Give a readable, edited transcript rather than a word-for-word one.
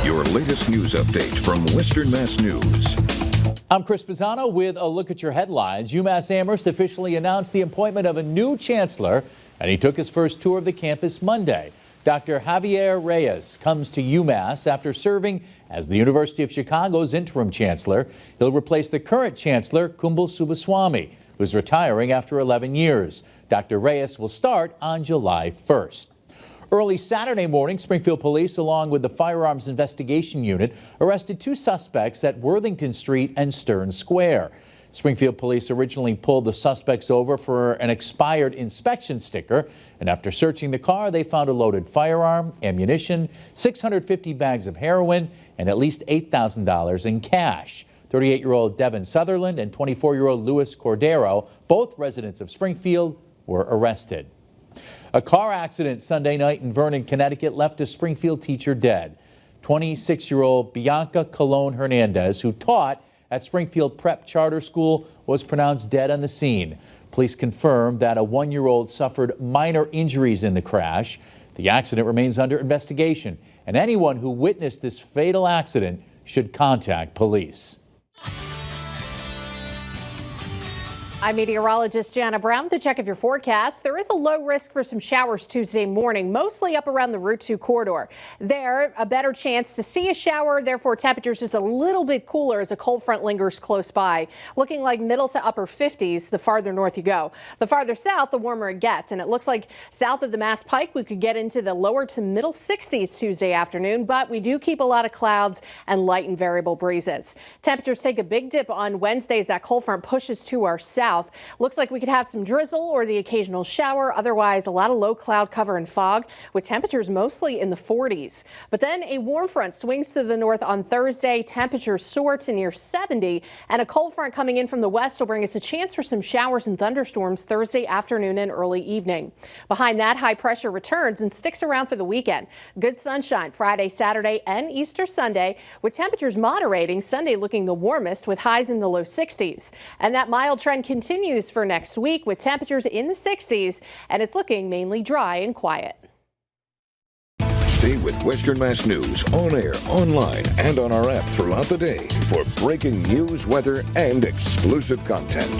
your latest news update from Western Mass News. I'm Chris Pisano with a look at your headlines. UMass Amherst officially announced the appointment of a new chancellor, and he took his first tour of the campus Monday. Dr. Javier Reyes comes to UMass after serving as the University of Chicago's interim chancellor. He'll replace the current chancellor, Kumbal Subbaswamy, who's retiring after 11 years. Dr. Reyes will start on July 1st. Early Saturday morning, Springfield police, along with the Firearms Investigation Unit, arrested two suspects at Worthington Street and Stern Square. Springfield police originally pulled the suspects over for an expired inspection sticker, and after searching the car, they found a loaded firearm, ammunition, 650 bags of heroin, and at least $8,000 in cash. 38-year-old Devin Sutherland and 24-year-old Luis Cordero, both residents of Springfield, were arrested. A car accident Sunday night in Vernon, Connecticut left a Springfield teacher dead. 26-year-old Bianca Colon Hernandez, who taught at Springfield Prep Charter School, was pronounced dead on the scene. Police confirmed that a 1-year-old suffered minor injuries in the crash. The accident remains under investigation, and anyone who witnessed this fatal accident should contact police. I'm meteorologist Jana Brown with a check of your forecast. There is a low risk for some showers Tuesday morning, mostly up around the Route 2 corridor. There, a better chance to see a shower, therefore temperatures just a little bit cooler as a cold front lingers close by. Looking like middle to upper 50s the farther north you go. The farther south, the warmer it gets, and it looks like south of the Mass Pike we could get into the lower to middle 60s Tuesday afternoon, but we do keep a lot of clouds and light and variable breezes. Temperatures take a big dip on Wednesday as that cold front pushes to our south. Looks like we could have some drizzle or the occasional shower. Otherwise, a lot of low cloud cover and fog with temperatures mostly in the 40s. But then a warm front swings to the north on Thursday. Temperatures soar to near 70, and a cold front coming in from the west will bring us a chance for some showers and thunderstorms Thursday afternoon and early evening. Behind that, high pressure returns and sticks around for the weekend. Good sunshine Friday, Saturday, and Easter Sunday, with temperatures moderating. Sunday looking the warmest with highs in the low 60s. And that mild trend continues for next week with temperatures in the 60s, and it's looking mainly dry and quiet. Stay with Western Mass News on air, online, and on our app throughout the day for breaking news, weather, and exclusive content.